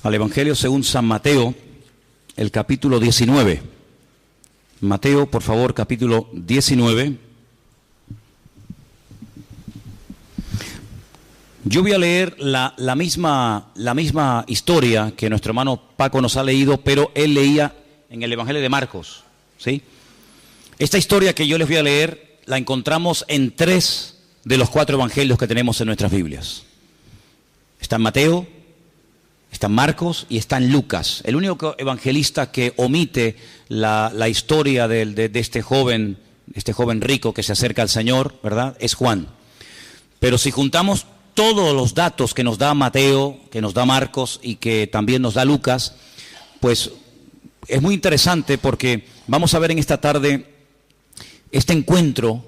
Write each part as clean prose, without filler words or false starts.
al Evangelio según San Mateo, el capítulo 19. Mateo, por favor, capítulo 19. Yo voy a leer la misma historia que nuestro hermano Paco nos ha leído, pero él leía en el Evangelio de Marcos, ¿sí? Esta historia que yo les voy a leer la encontramos en 3 de los 4 evangelios que tenemos en nuestras Biblias. Está en Mateo, está en Marcos y está en Lucas. El único evangelista que omite la historia de este joven rico que se acerca al Señor, ¿verdad?, es Juan. Pero si juntamos todos los datos que nos da Mateo, que nos da Marcos y que también nos da Lucas, pues es muy interesante porque vamos a ver en esta tarde este encuentro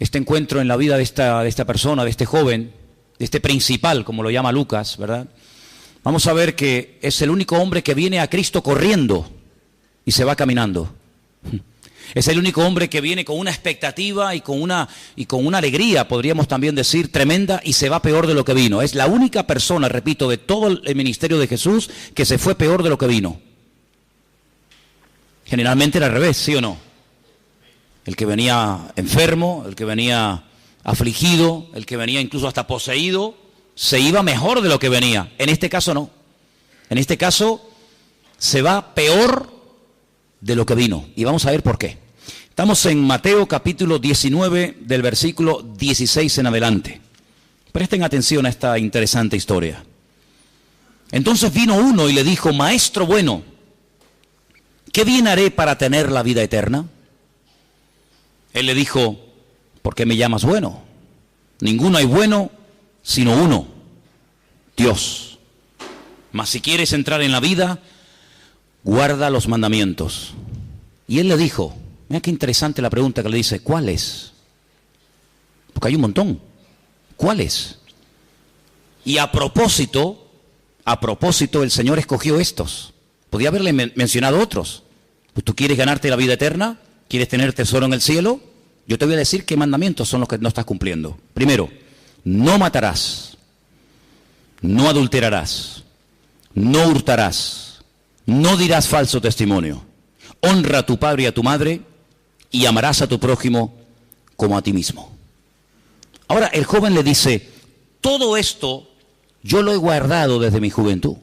en la vida de esta persona, de este joven, de este principal, como lo llama Lucas, ¿verdad? Vamos a ver que es el único hombre que viene a Cristo corriendo y se va caminando. Es el único hombre que viene con una expectativa y con una alegría, podríamos también decir, tremenda, y se va peor de lo que vino. Es la única persona, repito, de todo el ministerio de Jesús que se fue peor de lo que vino. Generalmente era al revés, ¿sí o no? El que venía enfermo, el que venía afligido, el que venía incluso hasta poseído, se iba mejor de lo que venía. En este caso no. En este caso se va peor de lo que vino. Y vamos a ver por qué. Estamos en Mateo capítulo 19 del versículo 16 en adelante. Presten atención a esta interesante historia. Entonces vino uno y le dijo: Maestro bueno, ¿qué bien haré para tener la vida eterna? Él le dijo: ¿por qué me llamas bueno? Ninguno hay bueno sino uno, Dios. Mas si quieres entrar en la vida, guarda los mandamientos. Y él le dijo, mira qué interesante la pregunta que le dice, ¿cuáles? Porque hay un montón. ¿Cuáles? Y a propósito, el Señor escogió estos. Podía haberle mencionado otros. Pues tú quieres ganarte la vida eterna, quieres tener tesoro en el cielo. Yo te voy a decir qué mandamientos son los que no estás cumpliendo. Primero, no matarás, no adulterarás, no hurtarás, no dirás falso testimonio, honra a tu padre y a tu madre y amarás a tu prójimo como a ti mismo. Ahora el joven le dice, todo esto yo lo he guardado desde mi juventud.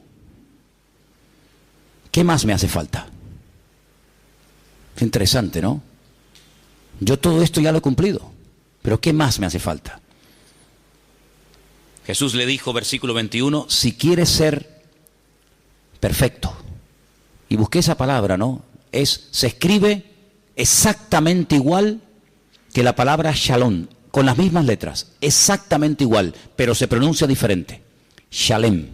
¿Qué más me hace falta? Qué interesante, ¿no? Yo todo esto ya lo he cumplido, pero ¿qué más me hace falta? Jesús le dijo, versículo 21, si quieres ser perfecto, y busqué esa palabra, ¿no? Se escribe exactamente igual que la palabra shalom, con las mismas letras, exactamente igual, pero se pronuncia diferente. Shalem.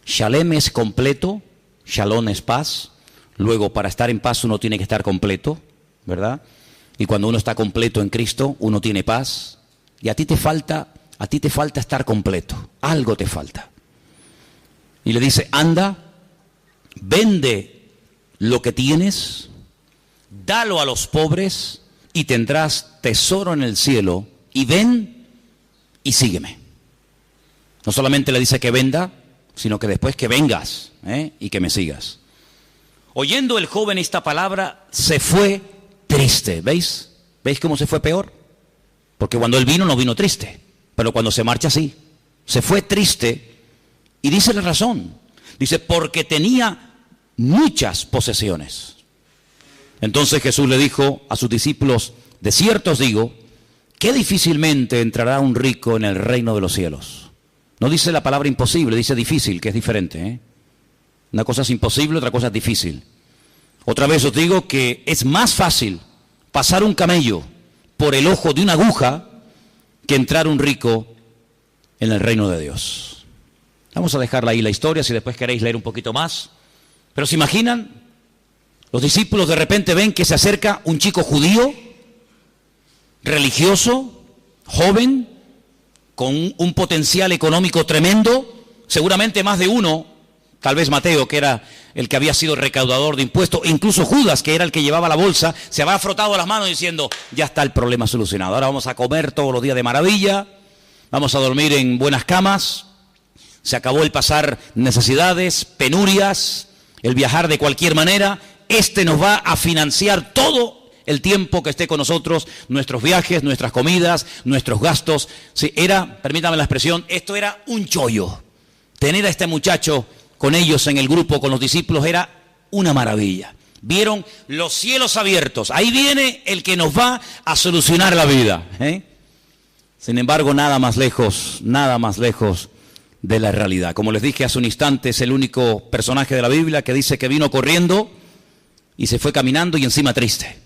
Shalem es completo, shalom es paz. Luego, para estar en paz uno tiene que estar completo, ¿verdad? Y cuando uno está completo en Cristo, uno tiene paz. Y a ti te falta estar completo. Algo te falta. Y le dice, anda, vende lo que tienes, dalo a los pobres y tendrás tesoro en el cielo. Y ven y sígueme. No solamente le dice que venda, sino que después que vengas, y que me sigas. Oyendo el joven esta palabra, se fue triste. ¿Veis? ¿Veis cómo se fue peor? Porque cuando él vino no vino triste, pero cuando se marcha sí. Se fue triste y dice la razón. Dice, porque tenía muchas posesiones. Entonces Jesús le dijo a sus discípulos, de cierto os digo, que difícilmente entrará un rico en el reino de los cielos. No dice la palabra imposible, dice difícil, que es diferente, Una cosa es imposible, otra cosa es difícil. Otra vez os digo que es más fácil pasar un camello por el ojo de una aguja que entrar un rico en el reino de Dios. Vamos a dejarla ahí la historia, si después queréis leer un poquito más. Pero ¿se imaginan? Los discípulos de repente ven que se acerca un chico judío, religioso, joven, con un potencial económico tremendo, seguramente más de uno, tal vez Mateo, que era el que había sido recaudador de impuestos, incluso Judas, que era el que llevaba la bolsa, se había frotado las manos diciendo, ya está el problema solucionado, ahora vamos a comer todos los días de maravilla, vamos a dormir en buenas camas, Se acabó el pasar necesidades, penurias, el viajar de cualquier manera. Este nos va a financiar todo el tiempo que esté con nosotros, nuestros viajes, nuestras comidas, nuestros gastos. Sí, permítame la expresión, esto era un chollo. Tener a este muchacho con ellos en el grupo, con los discípulos, era una maravilla. Vieron los cielos abiertos. Ahí viene el que nos va a solucionar la vida. Sin embargo, nada más lejos de la realidad. Como les dije hace un instante, es el único personaje de la Biblia que dice que vino corriendo y se fue caminando y encima triste.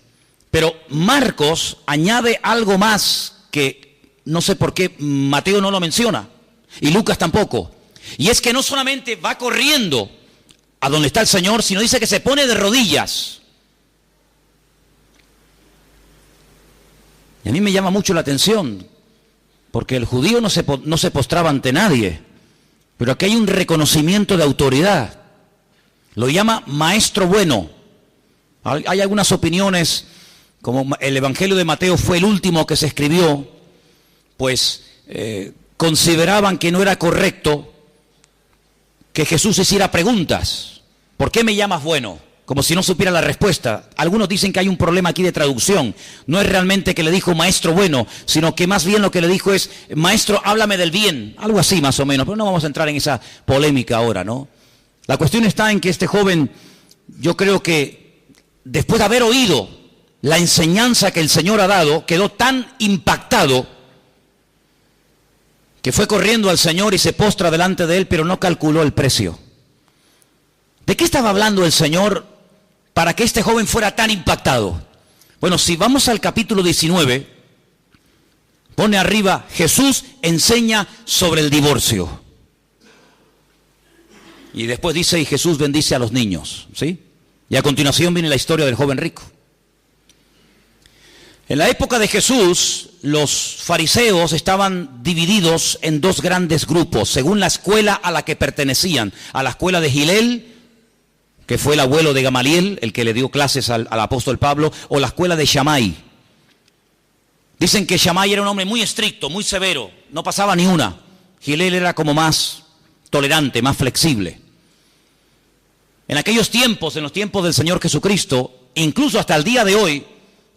Pero Marcos añade algo más que no sé por qué Mateo no lo menciona y Lucas tampoco. Y es que no solamente va corriendo a donde está el Señor, sino dice que se pone de rodillas. Y a mí me llama mucho la atención, porque el judío no se postraba ante nadie, pero aquí hay un reconocimiento de autoridad. Lo llama maestro bueno. Hay algunas opiniones, como el Evangelio de Mateo fue el último que se escribió, pues consideraban que no era correcto que Jesús hiciera preguntas. ¿Por qué me llamas bueno? Como si no supiera la respuesta. Algunos dicen que hay un problema aquí de traducción. No es realmente que le dijo maestro bueno, sino que más bien lo que le dijo es, maestro, háblame del bien. Algo así más o menos, pero no vamos a entrar en esa polémica ahora, ¿no? La cuestión está en que este joven, yo creo que después de haber oído la enseñanza que el Señor ha dado, quedó tan impactado que fue corriendo al Señor y se postra delante de Él, pero no calculó el precio. ¿De qué estaba hablando el Señor para que este joven fuera tan impactado? Bueno, si vamos al capítulo 19, pone arriba, Jesús enseña sobre el divorcio. Y después dice, y Jesús bendice a los niños, ¿sí? Y a continuación viene la historia del joven rico. En la época de Jesús, los fariseos estaban divididos en dos grandes grupos, según la escuela a la que pertenecían. A la escuela de Gilel, que fue el abuelo de Gamaliel, el que le dio clases al apóstol Pablo, o la escuela de Shammai. Dicen que Shammai era un hombre muy estricto, muy severo, no pasaba ni una. Gilel era como más tolerante, más flexible. En aquellos tiempos, en los tiempos del Señor Jesucristo, incluso hasta el día de hoy,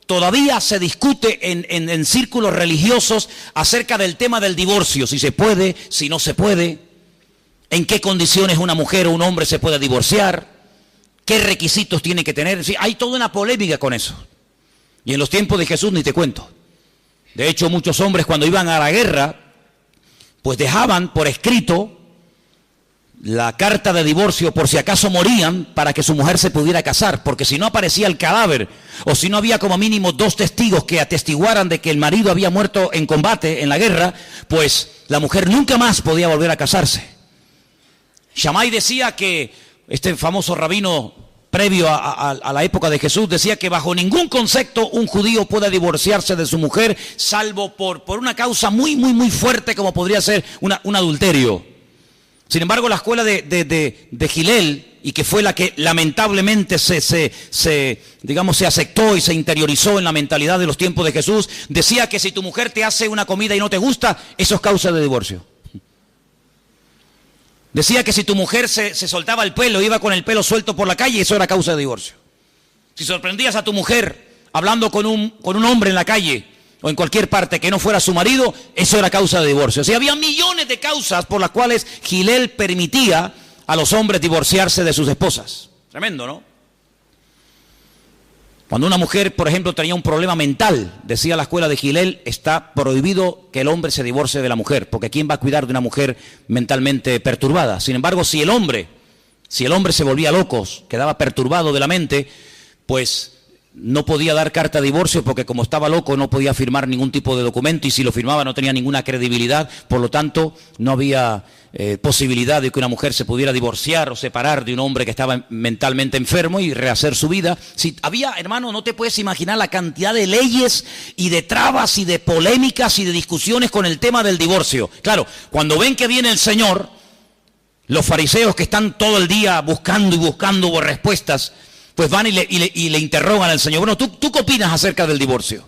todavía se discute en círculos religiosos acerca del tema del divorcio, si se puede, si no se puede, en qué condiciones una mujer o un hombre se puede divorciar, qué requisitos tiene que tener. Sí, hay toda una polémica con eso. Y en los tiempos de Jesús ni te cuento. De hecho, muchos hombres cuando iban a la guerra, pues dejaban por escrito la carta de divorcio por si acaso morían para que su mujer se pudiera casar, porque si no aparecía el cadáver o si no había como mínimo 2 testigos que atestiguaran de que el marido había muerto en combate, en la guerra, pues la mujer nunca más podía volver a casarse. Shammai decía que, este famoso rabino previo a la época de Jesús, decía que bajo ningún concepto un judío puede divorciarse de su mujer, salvo por una causa muy fuerte como podría ser un adulterio. Sin embargo, la escuela de Gilel, y que fue la que lamentablemente se aceptó y se interiorizó en la mentalidad de los tiempos de Jesús, decía que si tu mujer te hace una comida y no te gusta, eso es causa de divorcio. Decía que si tu mujer se soltaba el pelo, iba con el pelo suelto por la calle, eso era causa de divorcio. Si sorprendías a tu mujer hablando con un hombre en la calle o en cualquier parte que no fuera su marido, eso era causa de divorcio. O sea, había millones de causas por las cuales Gilel permitía a los hombres divorciarse de sus esposas. Tremendo, ¿no? Cuando una mujer, por ejemplo, tenía un problema mental, decía la escuela de Gilel, está prohibido que el hombre se divorcie de la mujer, porque ¿quién va a cuidar de una mujer mentalmente perturbada? Sin embargo, si el hombre se volvía loco, quedaba perturbado de la mente, pues no podía dar carta de divorcio porque como estaba loco no podía firmar ningún tipo de documento y si lo firmaba no tenía ninguna credibilidad, por lo tanto no había posibilidad de que una mujer se pudiera divorciar o separar de un hombre que estaba mentalmente enfermo y rehacer su vida. Si había, hermano, no te puedes imaginar la cantidad de leyes y de trabas y de polémicas y de discusiones con el tema del divorcio. Claro, cuando ven que viene el Señor, los fariseos que están todo el día buscando respuestas, pues van y le interrogan al Señor. Bueno, ¿tú qué opinas acerca del divorcio?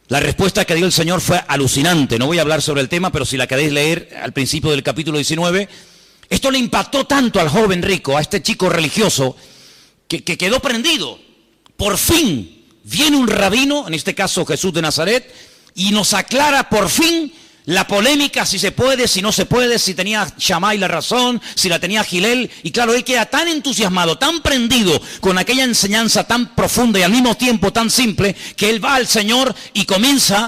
La respuesta que dio el Señor fue alucinante. No voy a hablar sobre el tema, pero si la queréis leer al principio del capítulo 19, esto le impactó tanto al joven rico, a este chico religioso, que quedó prendido. Por fin viene un rabino, en este caso Jesús de Nazaret, y nos aclara por fin la polémica, si se puede, si no se puede, si tenía Shammai la razón, si la tenía Gilel. Y claro, él queda tan entusiasmado, tan prendido con aquella enseñanza tan profunda y al mismo tiempo tan simple, que él va al Señor y comienza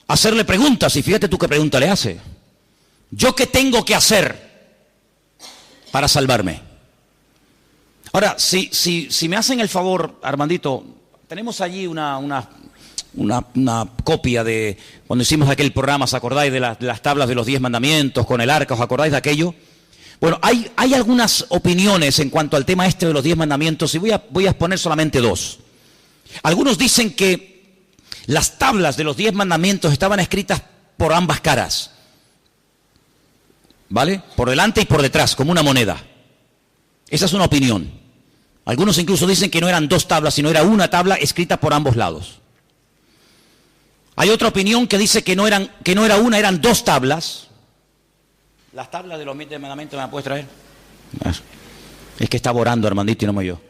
a hacerle preguntas. Y fíjate tú qué pregunta le hace. ¿Yo qué tengo que hacer para salvarme? Ahora, si me hacen el favor, Armandito, tenemos allí una copia de cuando hicimos aquel programa, ¿os acordáis de las tablas de los 10 mandamientos con el arca? ¿Os acordáis de aquello? Bueno, hay algunas opiniones en cuanto al tema este de los 10 mandamientos y voy a exponer solamente dos. Algunos dicen que las tablas de los 10 mandamientos estaban escritas por ambas caras, ¿vale? Por delante y por detrás, como una moneda. Esa es una opinión. Algunos incluso dicen que no eran dos tablas, sino era una tabla escrita por ambos lados. Hay otra opinión que dice que no era una, eran dos tablas. ¿Las tablas de los 10 mandamientos me las puedes traer? Es que estaba orando Armandito y no me oyó.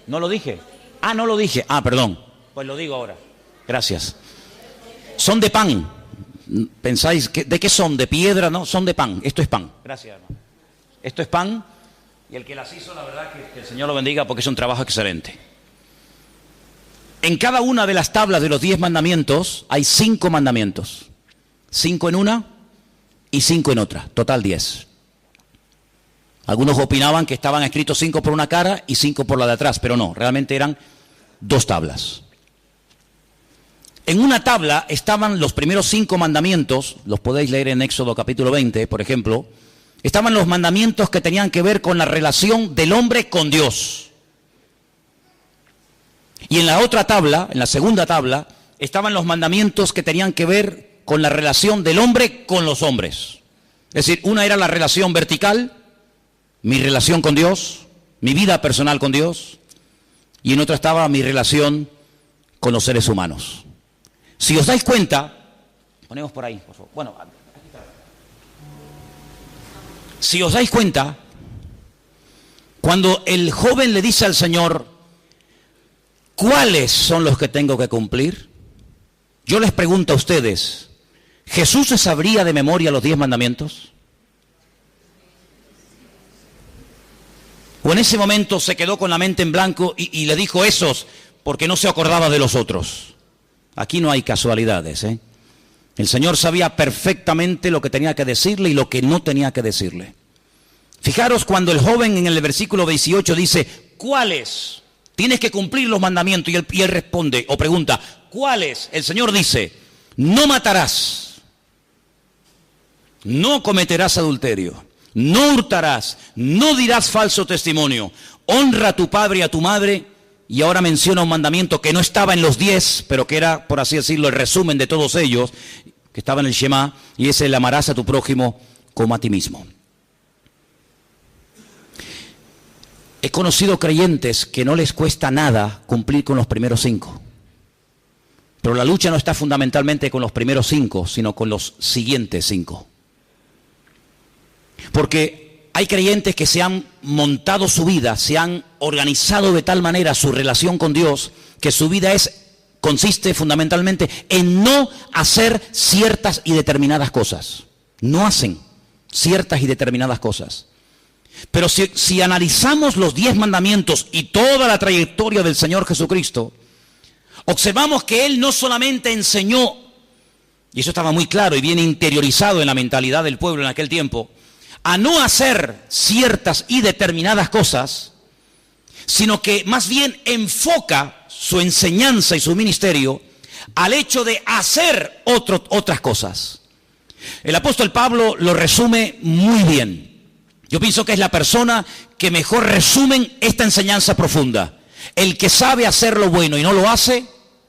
¿No lo dije? No lo dije. Perdón. Pues lo digo ahora. Gracias. Son de pan. ¿Pensáis de qué son? ¿De piedra? No, son de pan. Esto es pan. Gracias, hermano. Esto es pan. Y el que las hizo, la verdad, que el Señor lo bendiga porque es un trabajo excelente. En cada una de las tablas de los 10 mandamientos hay 5 mandamientos. 5 en una y 5 en otra. Total 10. Algunos opinaban que estaban escritos 5 por una cara y 5 por la de atrás, pero no, realmente eran 2 tablas. En una tabla estaban los primeros 5 mandamientos, los podéis leer en Éxodo capítulo 20, por ejemplo. Estaban los mandamientos que tenían que ver con la relación del hombre con Dios. Y en la otra tabla, en la segunda tabla, estaban los mandamientos que tenían que ver con la relación del hombre con los hombres. Es decir, una era la relación vertical, mi relación con Dios, mi vida personal con Dios, y en otra estaba mi relación con los seres humanos. Si os dais cuenta, ponemos por ahí, por favor. Bueno, si os dais cuenta, cuando el joven le dice al Señor, ¿cuáles son los que tengo que cumplir? Yo les pregunto a ustedes, ¿Jesús se sabría de memoria los 10 mandamientos? ¿O en ese momento se quedó con la mente en blanco y le dijo esos porque no se acordaba de los otros? Aquí no hay casualidades, ¿eh? El Señor sabía perfectamente lo que tenía que decirle y lo que no tenía que decirle. Fijaros cuando el joven en el versículo 18 dice, ¿cuáles? Tienes que cumplir los mandamientos. Y él responde o pregunta, ¿cuáles? El Señor dice, no matarás, no cometerás adulterio, no hurtarás, no dirás falso testimonio, honra a tu padre y a tu madre. Y ahora menciona un mandamiento que no estaba en los 10, pero que era, por así decirlo, el resumen de todos ellos, que estaba en el Shema, y es el amarás a tu prójimo como a ti mismo. He conocido creyentes que no les cuesta nada cumplir con los primeros 5. Pero la lucha no está fundamentalmente con los primeros 5, sino con los siguientes 5. Porque hay creyentes que se han montado su vida, se han organizado de tal manera su relación con Dios, que su vida consiste fundamentalmente en no hacer ciertas y determinadas cosas. No hacen ciertas y determinadas cosas. Pero si analizamos los 10 mandamientos y toda la trayectoria del Señor Jesucristo, observamos que Él no solamente enseñó, y eso estaba muy claro y bien interiorizado en la mentalidad del pueblo en aquel tiempo, a no hacer ciertas y determinadas cosas, sino que más bien enfoca su enseñanza y su ministerio al hecho de hacer otras cosas. El apóstol Pablo lo resume muy bien. Yo pienso que es la persona que mejor resume esta enseñanza profunda. El que sabe hacer lo bueno y no lo hace,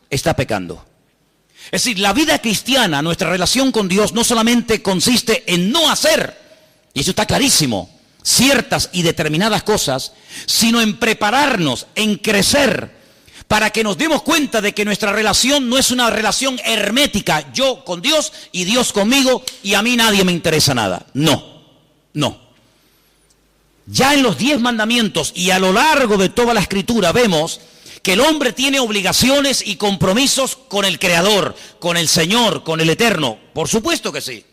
está pecando. Es decir, la vida cristiana, nuestra relación con Dios, no solamente consiste en no hacer, y eso está clarísimo, ciertas y determinadas cosas, sino en prepararnos, en crecer, para que nos demos cuenta de que nuestra relación no es una relación hermética, yo con Dios y Dios conmigo y a mí nadie me interesa nada. No. Ya en los 10 mandamientos y a lo largo de toda la Escritura vemos que el hombre tiene obligaciones y compromisos con el Creador, con el Señor, con el Eterno. Por supuesto que sí.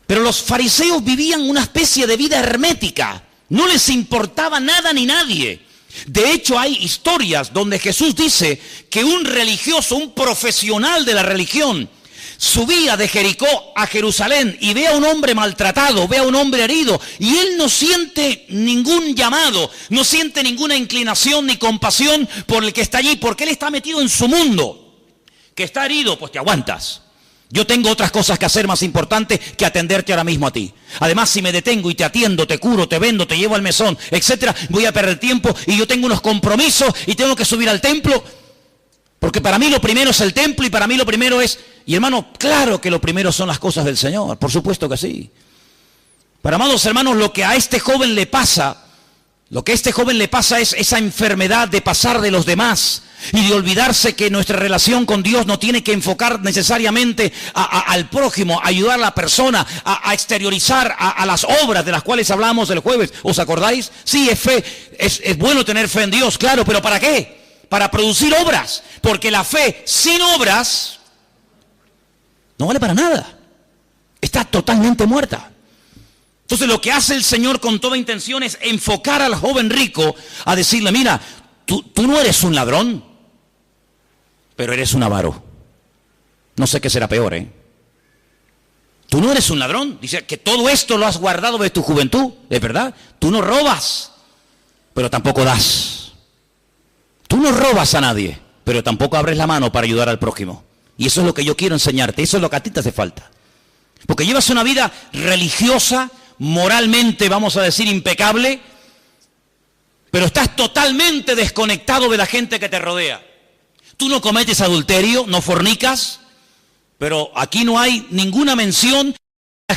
Pero los fariseos vivían una especie de vida hermética. No les importaba nada ni nadie. De hecho, hay historias donde Jesús dice que un religioso, un profesional de la religión, subía de Jericó a Jerusalén y ve a un hombre maltratado, ve a un hombre herido, y él no siente ningún llamado, no siente ninguna inclinación ni compasión por el que está allí, porque él está metido en su mundo. Que está herido, pues te aguantas. Yo tengo otras cosas que hacer más importantes que atenderte ahora mismo a ti. Además, si me detengo y te atiendo, te curo, te vendo, te llevo al mesón, etcétera, voy a perder tiempo y yo tengo unos compromisos y tengo que subir al templo. Porque para mí lo primero es el templo y para mí lo primero es... Y hermano, claro que lo primero son las cosas del Señor, por supuesto que sí. Pero amados hermanos, lo que a este joven le pasa es esa enfermedad de pasar de los demás y de olvidarse que nuestra relación con Dios no tiene que enfocar necesariamente al prójimo, a ayudar a la persona, a exteriorizar a las obras de las cuales hablamos el jueves. ¿Os acordáis? Sí, es fe, es bueno tener fe en Dios, claro, pero ¿para qué? Para producir obras, porque la fe sin obras no vale para nada, está totalmente muerta. Entonces lo que hace el Señor con toda intención es enfocar al joven rico a decirle, mira, tú no eres un ladrón, pero eres un avaro. No sé qué será peor, Tú no eres un ladrón, dice que todo esto lo has guardado de tu juventud, ¿es verdad? Tú no robas, pero tampoco das. Tú no robas a nadie, pero tampoco abres la mano para ayudar al prójimo. Y eso es lo que yo quiero enseñarte, eso es lo que a ti te hace falta. Porque llevas una vida religiosa, moralmente, vamos a decir, impecable, pero estás totalmente desconectado de la gente que te rodea. Tú no cometes adulterio, no fornicas, pero aquí no hay ninguna mención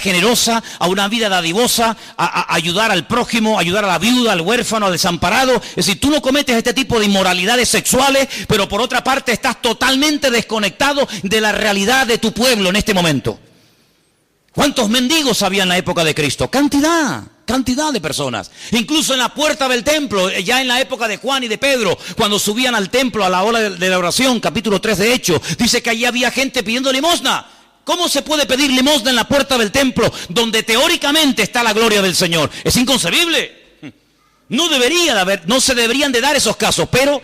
generosa, a una vida dadivosa, a ayudar al prójimo, ayudar a la viuda, al huérfano, al desamparado. Es decir, tú no cometes este tipo de inmoralidades sexuales, pero por otra parte estás totalmente desconectado de la realidad de tu pueblo en este momento. ¿Cuántos mendigos había en la época de Cristo? Cantidad de personas. Incluso en la puerta del templo, ya en la época de Juan y de Pedro, cuando subían al templo a la hora de la oración, capítulo 3 de Hechos, dice que allí había gente pidiendo limosna. ¿Cómo se puede pedir limosna en la puerta del templo donde teóricamente está la gloria del Señor? Es inconcebible. No se deberían de dar esos casos, pero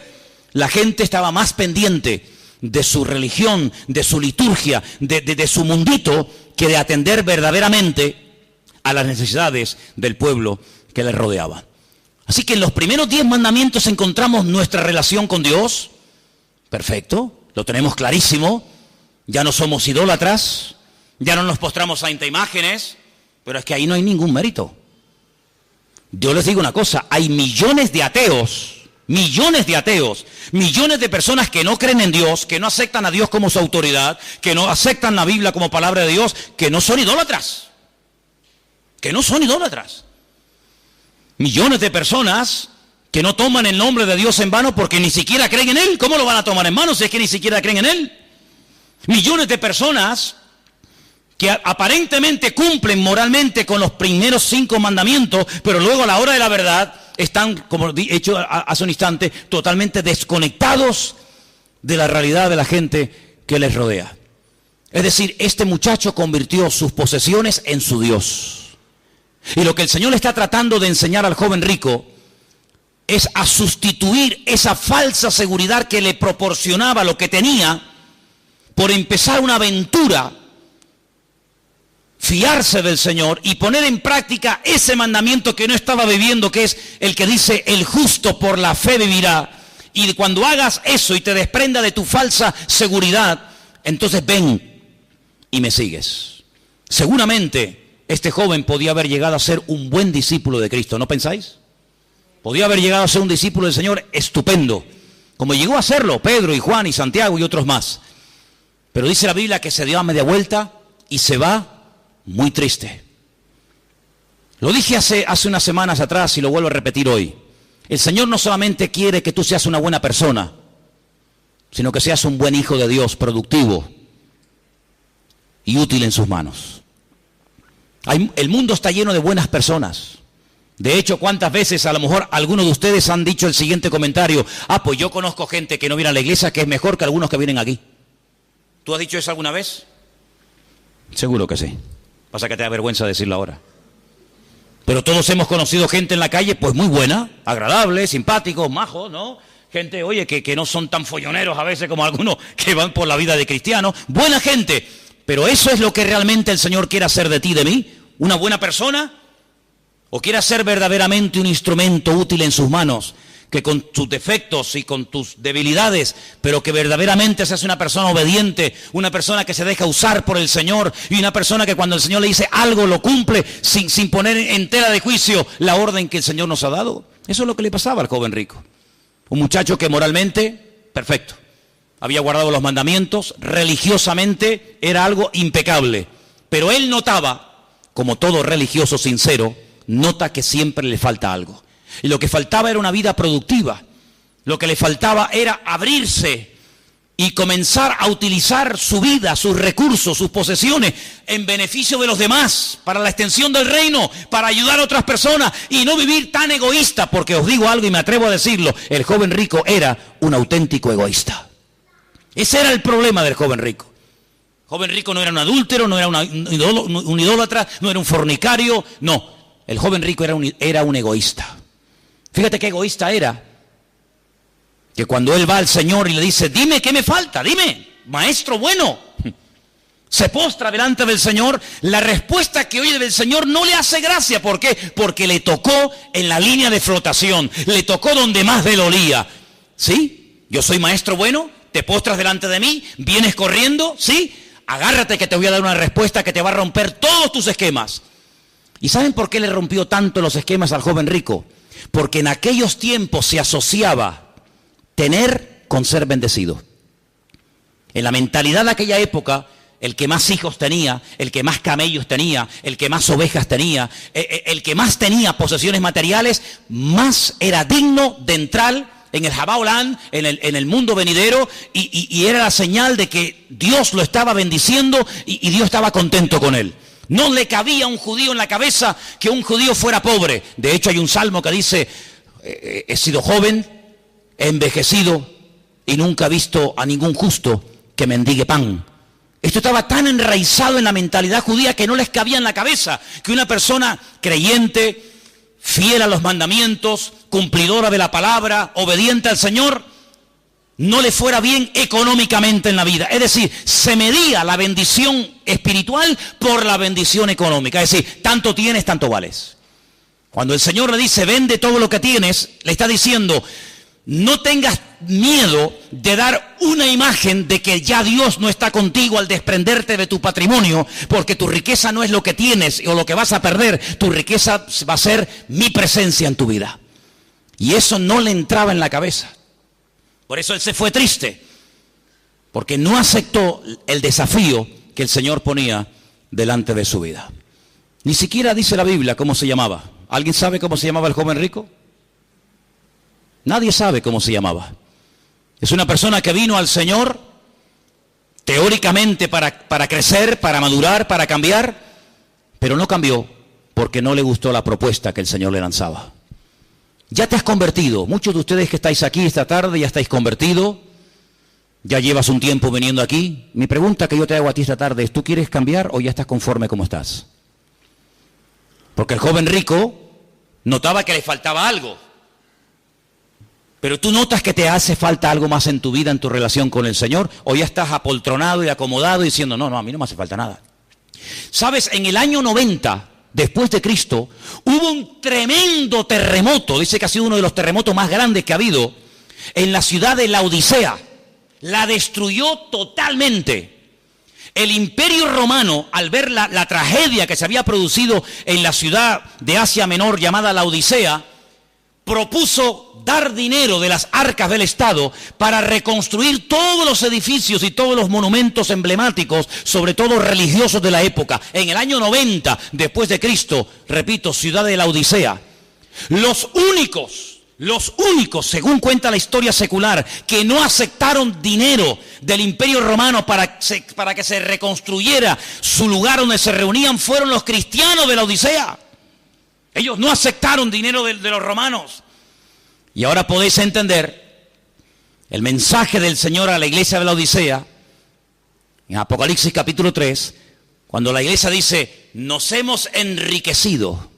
la gente estaba más pendiente de su religión, de su liturgia, de su mundito, que de atender verdaderamente a las necesidades del pueblo que les rodeaba. Así que en los primeros 10 mandamientos encontramos nuestra relación con Dios. Perfecto, lo tenemos clarísimo. Ya no somos idólatras, ya no nos postramos ante imágenes, pero es que ahí no hay ningún mérito. Yo les digo una cosa, hay millones de ateos, millones de personas que no creen en Dios, que no aceptan a Dios como su autoridad, que no aceptan la Biblia como palabra de Dios, que no son idólatras. Millones de personas que no toman el nombre de Dios en vano porque ni siquiera creen en Él. ¿Cómo lo van a tomar en vano si es que ni siquiera creen en Él? Millones de personas que aparentemente cumplen moralmente con los primeros 5 mandamientos, pero luego a la hora de la verdad están, como he dicho hace un instante, totalmente desconectados de la realidad de la gente que les rodea. Es decir, este muchacho convirtió sus posesiones en su Dios. Y lo que el Señor le está tratando de enseñar al joven rico es a sustituir esa falsa seguridad que le proporcionaba lo que tenía por empezar una aventura, fiarse del Señor y poner en práctica ese mandamiento que no estaba viviendo, que es el que dice, el justo por la fe vivirá. Y cuando hagas eso y te desprenda de tu falsa seguridad, entonces ven y me sigues. Seguramente este joven podía haber llegado a ser un buen discípulo de Cristo, ¿no pensáis? Podía haber llegado a ser un discípulo del Señor estupendo, como llegó a serlo Pedro y Juan y Santiago y otros más. Pero dice la Biblia que se dio a media vuelta y se va muy triste. Lo dije hace unas semanas atrás y lo vuelvo a repetir hoy. El Señor no solamente quiere que tú seas una buena persona, sino que seas un buen hijo de Dios, productivo y útil en sus manos. El mundo está lleno de buenas personas. De hecho, ¿cuántas veces a lo mejor algunos de ustedes han dicho el siguiente comentario? Pues yo conozco gente que no viene a la iglesia que es mejor que algunos que vienen aquí. ¿Tú has dicho eso alguna vez? Seguro que sí. Pasa que te da vergüenza decirlo ahora. Pero todos hemos conocido gente en la calle, pues muy buena, agradable, simpáticos, majos, ¿no? Gente, oye, que no son tan folloneros a veces como algunos que van por la vida de cristianos. Buena gente. Pero ¿eso es lo que realmente el Señor quiere hacer de ti, de mí? ¿Una buena persona? ¿O quiere ser verdaderamente un instrumento útil en sus manos? Que con tus defectos y con tus debilidades, pero que verdaderamente seas una persona obediente, una persona que se deja usar por el Señor y una persona que cuando el Señor le dice algo lo cumple sin poner en tela de juicio la orden que el Señor nos ha dado. Eso es lo que le pasaba al joven rico. Un muchacho que moralmente, perfecto, había guardado los mandamientos, religiosamente era algo impecable, pero él notaba, como todo religioso sincero, nota que siempre le falta algo. Y lo que faltaba era una vida productiva. Lo que le faltaba era abrirse y comenzar a utilizar su vida, sus recursos, sus posesiones en beneficio de los demás, para la extensión del reino, para ayudar a otras personas y no vivir tan egoísta, porque os digo algo y me atrevo a decirlo, el joven rico era un auténtico egoísta. Ese era el problema del joven rico. El joven rico no era un adúltero, no era un idólatra, no era un fornicario, no. El joven rico era un egoísta. Fíjate qué egoísta era, que cuando él va al Señor y le dice, dime qué me falta, dime, maestro bueno, se postra delante del Señor, la respuesta que oye del Señor no le hace gracia. ¿Por qué? Porque le tocó en la línea de flotación, le tocó donde más le dolía. ¿Sí? Yo soy maestro bueno, te postras delante de mí, vienes corriendo, ¿sí? Agárrate que te voy a dar una respuesta que te va a romper todos tus esquemas. ¿Y saben por qué le rompió tanto los esquemas al joven rico? Porque en aquellos tiempos se asociaba tener con ser bendecido. En la mentalidad de aquella época, el que más hijos tenía, el que más camellos tenía, el que más ovejas tenía, el que más tenía posesiones materiales, más era digno de entrar en el Jabaolán, en el mundo venidero, y era la señal de que Dios lo estaba bendiciendo y Dios estaba contento con él. No le cabía a un judío en la cabeza que un judío fuera pobre. De hecho, hay un salmo que dice, he sido joven, he envejecido y nunca he visto a ningún justo que mendigue pan. Esto estaba tan enraizado en la mentalidad judía que no les cabía en la cabeza que una persona creyente, fiel a los mandamientos, cumplidora de la palabra, obediente al Señor, no le fuera bien económicamente en la vida. Es decir, se medía la bendición espiritual por la bendición económica. Es decir, tanto tienes, tanto vales. Cuando el Señor le dice, vende todo lo que tienes, le está diciendo, no tengas miedo de dar una imagen de que ya Dios no está contigo al desprenderte de tu patrimonio, porque tu riqueza no es lo que tienes o lo que vas a perder, tu riqueza va a ser mi presencia en tu vida. Y eso no le entraba en la cabeza. Por eso él se fue triste, porque no aceptó el desafío que el Señor ponía delante de su vida. Ni siquiera dice la Biblia cómo se llamaba. ¿Alguien sabe cómo se llamaba el joven rico? Nadie sabe cómo se llamaba. Es una persona que vino al Señor teóricamente para crecer, para madurar, para cambiar, pero no cambió porque no le gustó la propuesta que el Señor le lanzaba. Ya te has convertido. Muchos de ustedes que estáis aquí esta tarde ya estáis convertidos. Ya llevas un tiempo viniendo aquí. Mi pregunta que yo te hago a ti esta tarde es, ¿tú quieres cambiar o ya estás conforme como estás? Porque el joven rico notaba que le faltaba algo. Pero tú notas que te hace falta algo más en tu vida, en tu relación con el Señor, o ya estás apoltronado y acomodado diciendo, no, a mí no me hace falta nada. ¿Sabes? En el año 90... después de Cristo, hubo un tremendo terremoto, dice que ha sido uno de los terremotos más grandes que ha habido, en la ciudad de Laodicea. La destruyó totalmente. El Imperio Romano, al ver la tragedia que se había producido en la ciudad de Asia Menor llamada Laodicea, propuso dar dinero de las arcas del Estado para reconstruir todos los edificios y todos los monumentos emblemáticos, sobre todo religiosos de la época. En el año 90 después de Cristo, repito, ciudad de Laodicea, los únicos Los únicos, según cuenta la historia secular, que no aceptaron dinero del Imperio Romano para que se reconstruyera su lugar donde se reunían fueron los cristianos de la Odisea. Ellos no aceptaron dinero de los romanos. Y ahora podéis entender el mensaje del Señor a la iglesia de la Odisea, en Apocalipsis capítulo 3, cuando la iglesia dice, nos hemos enriquecido.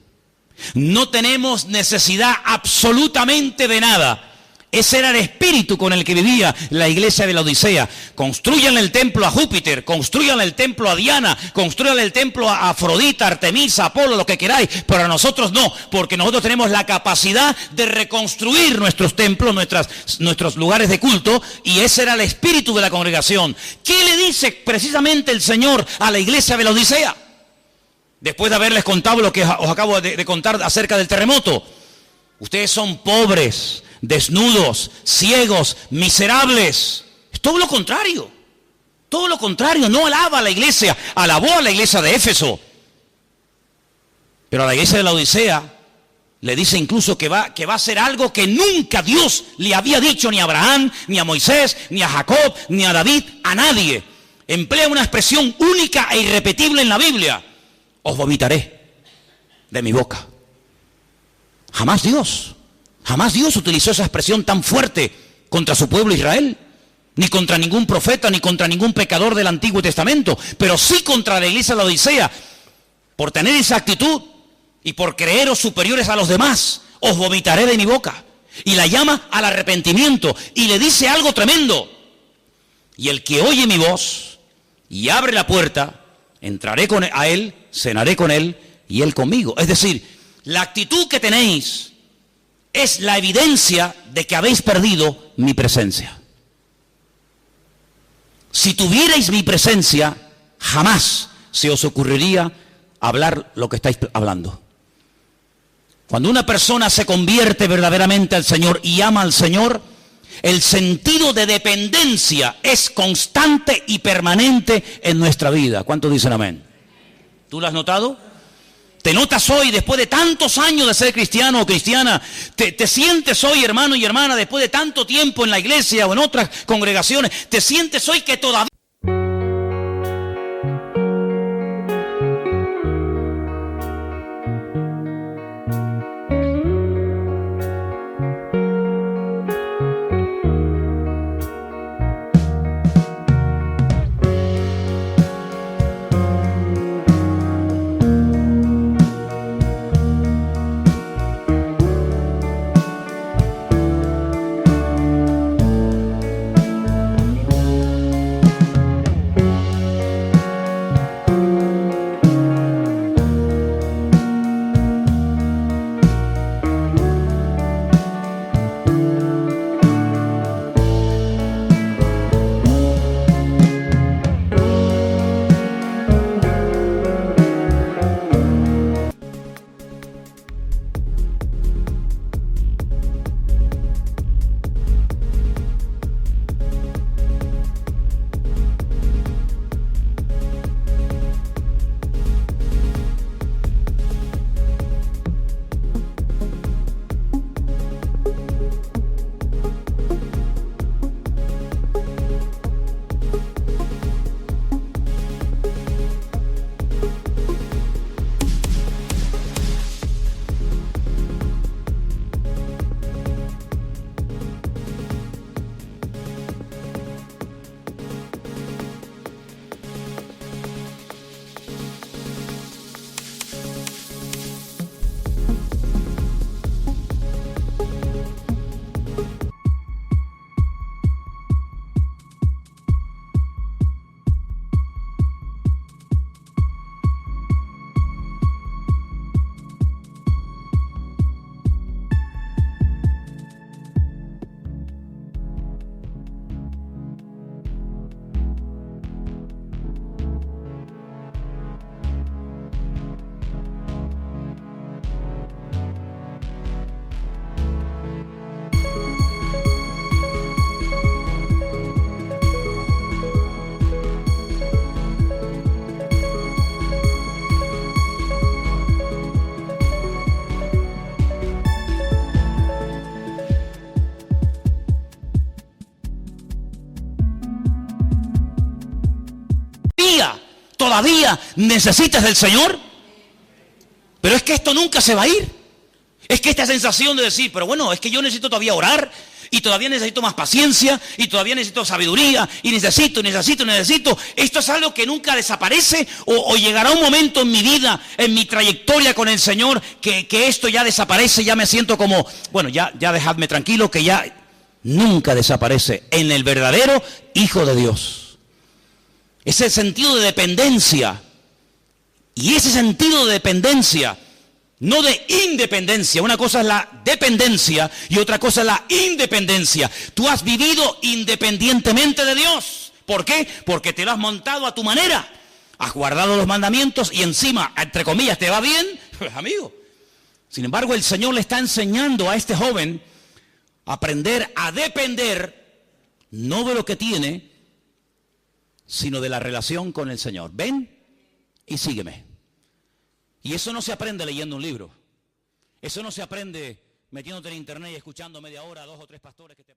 No tenemos necesidad absolutamente de nada. Ese era el espíritu con el que vivía la iglesia de la Odisea. Construyan el templo a Júpiter, construyan el templo a Diana, construyan el templo a Afrodita, Artemisa, Apolo, lo que queráis, pero a nosotros no, porque nosotros tenemos la capacidad de reconstruir nuestros templos, nuestros lugares de culto, y ese era el espíritu de la congregación. ¿Qué le dice precisamente el Señor a la iglesia de la Odisea? Después de haberles contado lo que os acabo de contar acerca del terremoto. Ustedes son pobres, desnudos, ciegos, miserables. Es todo lo contrario. Todo lo contrario. No alaba a la iglesia. Alabó a la iglesia de Éfeso. Pero a la iglesia de la Odisea le dice incluso que va a hacer algo que nunca Dios le había dicho ni a Abraham, ni a Moisés, ni a Jacob, ni a David, a nadie. Emplea una expresión única e irrepetible en la Biblia. Os vomitaré de mi boca. Jamás Dios utilizó esa expresión tan fuerte contra su pueblo Israel, ni contra ningún profeta, ni contra ningún pecador del Antiguo Testamento, pero sí contra la iglesia de la Odisea, por tener esa actitud y por creeros superiores a los demás. Os vomitaré de mi boca. Y la llama al arrepentimiento y le dice algo tremendo. Y el que oye mi voz y abre la puerta, entraré a él, cenaré con él y él conmigo. Es decir, la actitud que tenéis es la evidencia de que habéis perdido mi presencia. Si tuvierais mi presencia, jamás se os ocurriría hablar lo que estáis hablando. Cuando una persona se convierte verdaderamente al Señor y ama al Señor, el sentido de dependencia es constante y permanente en nuestra vida. ¿Cuántos dicen amén? ¿Tú lo has notado? ¿Te notas hoy, después de tantos años de ser cristiano o cristiana? ¿Te sientes hoy, hermano y hermana, después de tanto tiempo en la iglesia o en otras congregaciones? ¿Te sientes hoy que todavía... ¿Todavía necesitas del Señor? Pero es que esto nunca se va a ir. Es que esta sensación de decir, pero bueno, es que yo necesito todavía orar, y todavía necesito más paciencia, y todavía necesito sabiduría, y necesito. Esto es algo que nunca desaparece, o llegará un momento en mi vida, en mi trayectoria con el Señor, que esto ya desaparece, ya me siento como, bueno, ya dejadme tranquilo, que ya nunca desaparece en el verdadero Hijo de Dios. Ese sentido de dependencia, y ese sentido de dependencia, no de independencia. Una cosa es la dependencia y otra cosa es la independencia. Tú has vivido independientemente de Dios. ¿Por qué? Porque te lo has montado a tu manera. Has guardado los mandamientos y encima, entre comillas, te va bien. Pues amigo. Sin embargo, el Señor le está enseñando a este joven a aprender a depender, no de lo que tiene, sino de la relación con el Señor. Ven y sígueme. Y eso no se aprende leyendo un libro. Eso no se aprende metiéndote en internet y escuchando media hora a 2 o 3 pastores que te...